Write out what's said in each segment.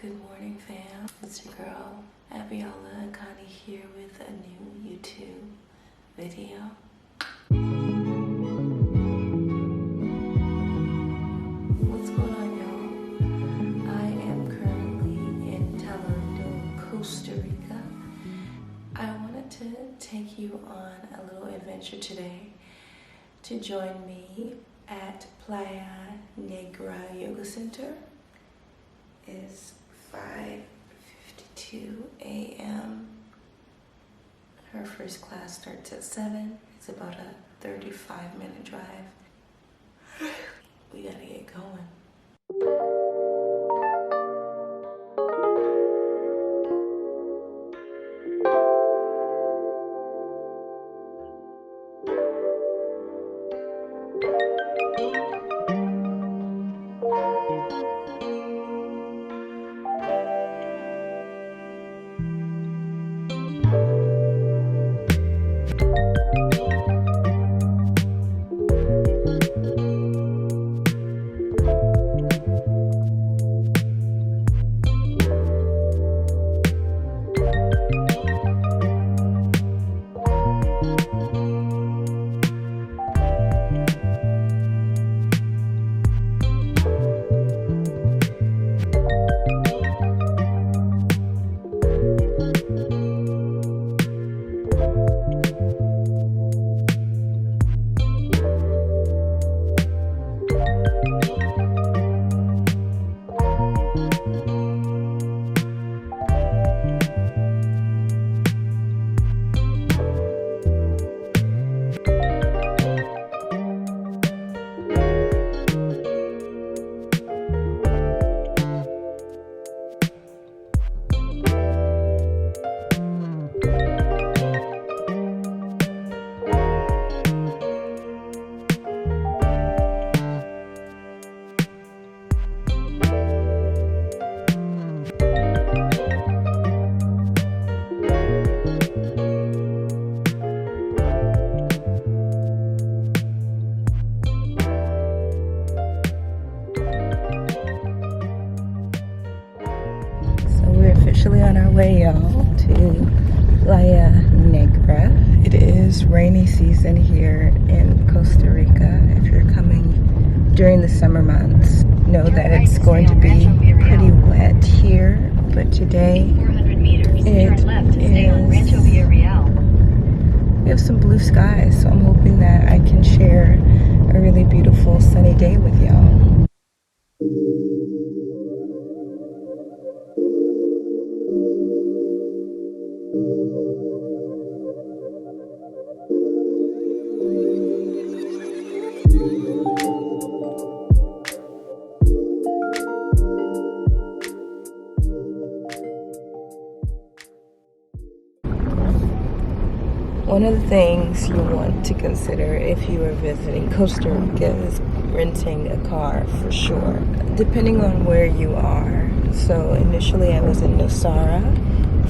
Good morning, fam. It's your girl, Abiola and Connie here with a new YouTube video. What's going on, y'all? I am currently in Tamarindo, Costa Rica. I wanted to take you on a little adventure today to join me at Playa Negra Yoga Centre. It's 5:52 a.m. Her first class starts at 7. It's about a 35-minute drive. We gotta get going. Officially on our way, y'all, to Playa Negra. It is rainy season here in Costa Rica. If you're coming during the summer months, know that it's going to be pretty wet here, but today it is, we have some blue skies, so I'm hoping that I can share a really beautiful sunny day with y'all. One of the things you want to consider if you are visiting Costa Rica is renting a car for sure, depending on where you are. So initially I was in Nosara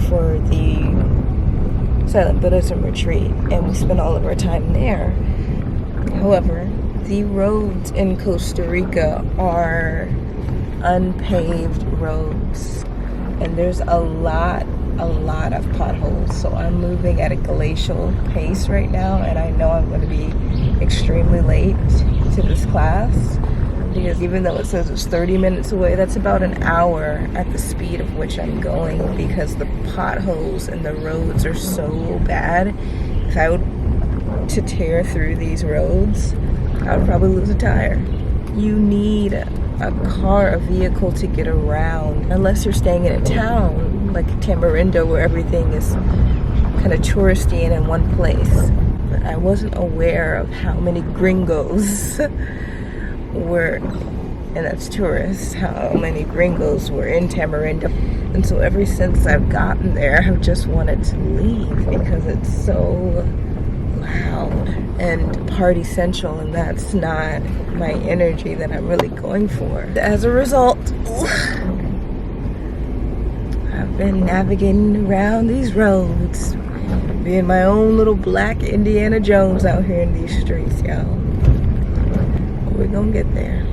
for the Silent Buddhism retreat, and we spent all of our time there. However, the roads in Costa Rica are unpaved roads, and there's a lot of potholes. So I'm moving at a glacial pace right now, and I know I'm going to be extremely late to this class, because even though it says it's 30 minutes away, that's about an hour at the speed of which I'm going, because the potholes and the roads are so bad. If I were to tear through these roads, I would probably lose a tire. You need a car, a vehicle to get around, unless you're staying in a town like Tamarindo where everything is kind of touristy and in one place. But I wasn't aware of how many gringos were, and that's tourists, how many gringos were in Tamarindo. And so ever since I've gotten there, I've just wanted to leave because it's so loud and party central, and that's not my energy that I'm really going for. As a result, I've been navigating around these roads, being my own little black Indiana Jones out here in these streets, y'all. We're gonna get there.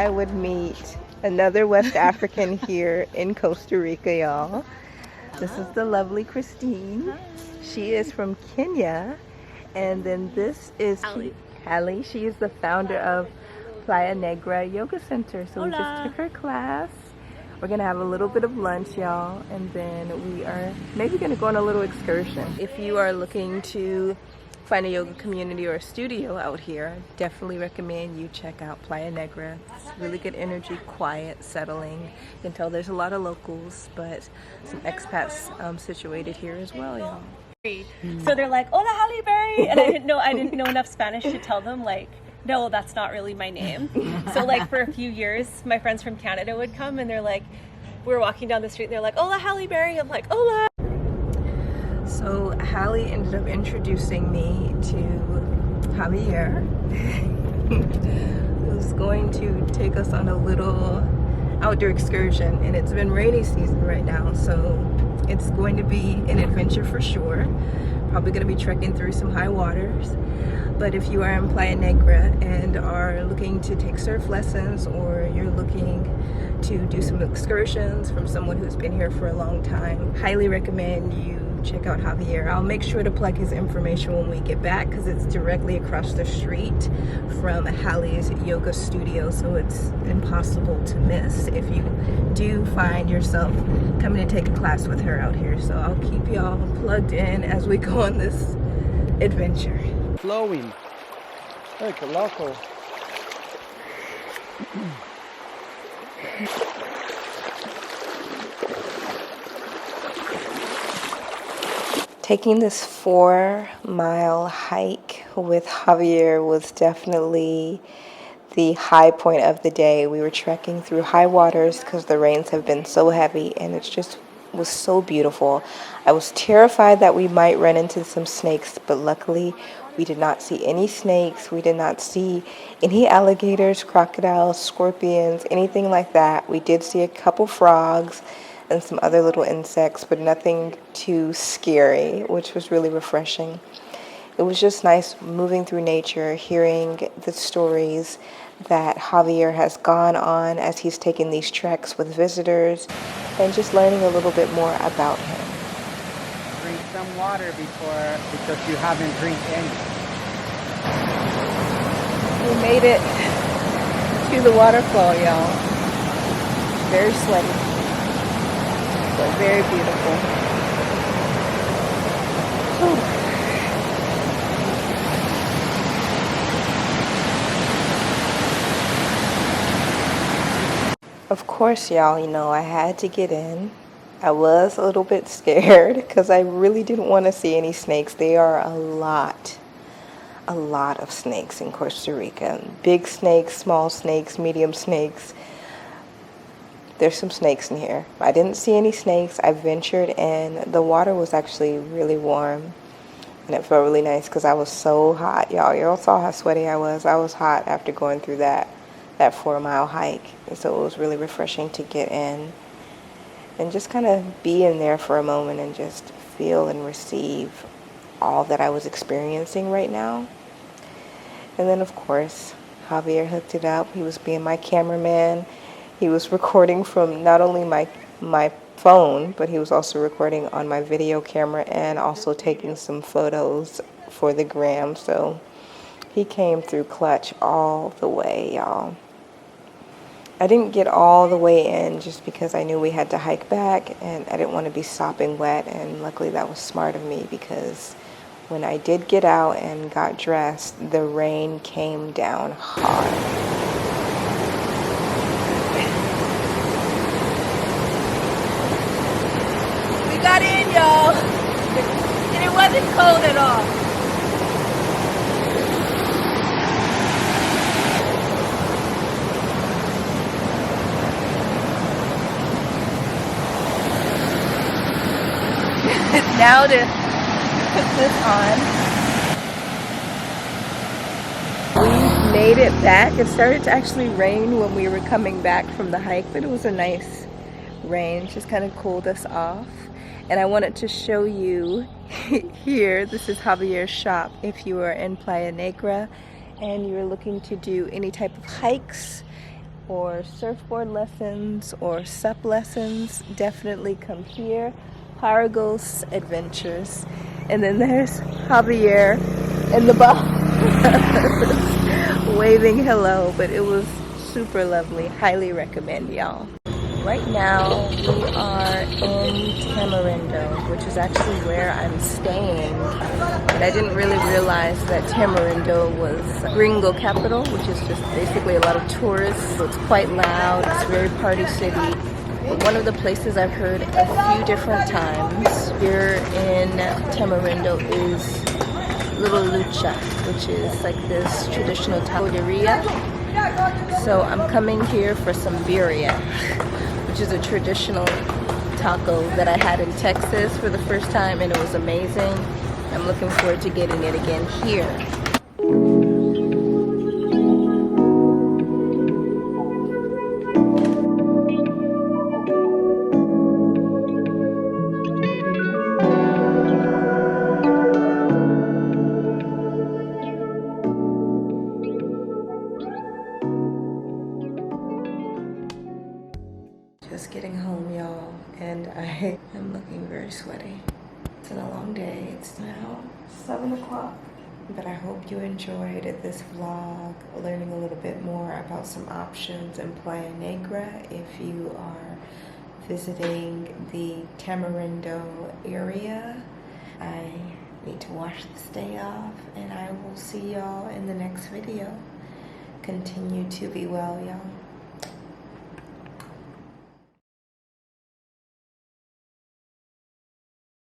I would meet another West African here in Costa Rica, y'all. This is the lovely Christine. Hi. She is from Kenya. And then this is Hallie. She is the founder of Playa Negra Yoga Centre. So we just took her class. We're gonna have a little bit of lunch, y'all, and then we are maybe gonna go on a little excursion. If you are looking to find a yoga community or a studio out here, I definitely recommend you check out Playa Negra. It's really good energy, quiet, settling. You can tell there's a lot of locals, but some expats situated here as well, y'all. So they're like, "Hola, Halle Berry," and I didn't know enough Spanish to tell them like, no, that's not really my name. So like for a few years, my friends from Canada would come and they're like, we were walking down the street and they're like, "Hola, Halle Berry." I'm like, "Hola." So Hallie ended up introducing me to Javier, who's going to take us on a little outdoor excursion, and it's been rainy season right now, so it's going to be an adventure for sure. Probably going to be trekking through some high waters. But if you are in Playa Negra and are looking to take surf lessons, or you're looking to do some excursions from someone who's been here for a long time, highly recommend you check out Javier. I'll make sure to plug his information when we get back, because it's directly across the street from Hallie's yoga studio, so it's impossible to miss if you do find yourself coming to take a class with her out here. So I'll keep y'all plugged in as we go on this adventure. Flowing. Hey, que loco. Taking this 4-mile hike with Javier was definitely the high point of the day. We were trekking through high waters because the rains have been so heavy, and it just was so beautiful. I was terrified that we might run into some snakes, but luckily we did not see any snakes. We did not see any alligators, crocodiles, scorpions, anything like that. We did see a couple frogs and some other little insects, but nothing too scary, which was really refreshing. It was just nice moving through nature, hearing the stories that Javier has gone on as he's taken these treks with visitors, and just learning a little bit more about him. Drink some water because you haven't drank any. We made it to the waterfall, y'all. Very sweaty, but very beautiful. Whew. Of course, y'all, you know, I had to get in. I was a little bit scared because I really didn't want to see any snakes. There are a lot of snakes in Costa Rica. Big snakes, small snakes, medium snakes. There's some snakes in here. I didn't see any snakes. I ventured in. The water was actually really warm, and it felt really nice because I was so hot, y'all. Y'all saw how sweaty I was. I was hot after going through that 4-mile hike, and so it was really refreshing to get in and just kind of be in there for a moment and just feel and receive all that I was experiencing right now. And then of course Javier hooked it up. He was being my cameraman. He was recording from not only my phone, but he was also recording on my video camera and also taking some photos for the gram. So he came through clutch all the way, y'all. I didn't get all the way in just because I knew we had to hike back and I didn't want to be sopping wet, and luckily that was smart of me because when I did get out and got dressed, the rain came down hard. We got in, y'all, and it wasn't cold at all. Now to put this on. We made it back. It started to actually rain when we were coming back from the hike, but it was a nice rain. Just kind of cooled us off. And I wanted to show you here, this is Javier's shop. If you are in Playa Negra and you're looking to do any type of hikes or surfboard lessons or sup lessons, definitely come here. Paragos Adventures. And then there's Javier in the bus waving hello, but it was super lovely. Highly recommend, y'all. Right now we are in Tamarindo, which is actually where I'm staying. And I didn't really realize that Tamarindo was Gringo capital, which is just basically a lot of tourists. So it's quite loud, it's a very party city. But one of the places I've heard a few different times here in Tamarindo is Little Lucha, which is like this traditional taqueria. So I'm coming here for some birria, which is a traditional taco that I had in Texas for the first time, and it was amazing. I'm looking forward to getting it again here. Just getting home, y'all, and I am looking very sweaty. It's been a long day. It's now 7 o'clock, but I hope you enjoyed this vlog, learning a little bit more about some options in Playa Negra if you are visiting the Tamarindo area. I need to wash this day off, and I will see y'all in the next video. Continue to be well, y'all.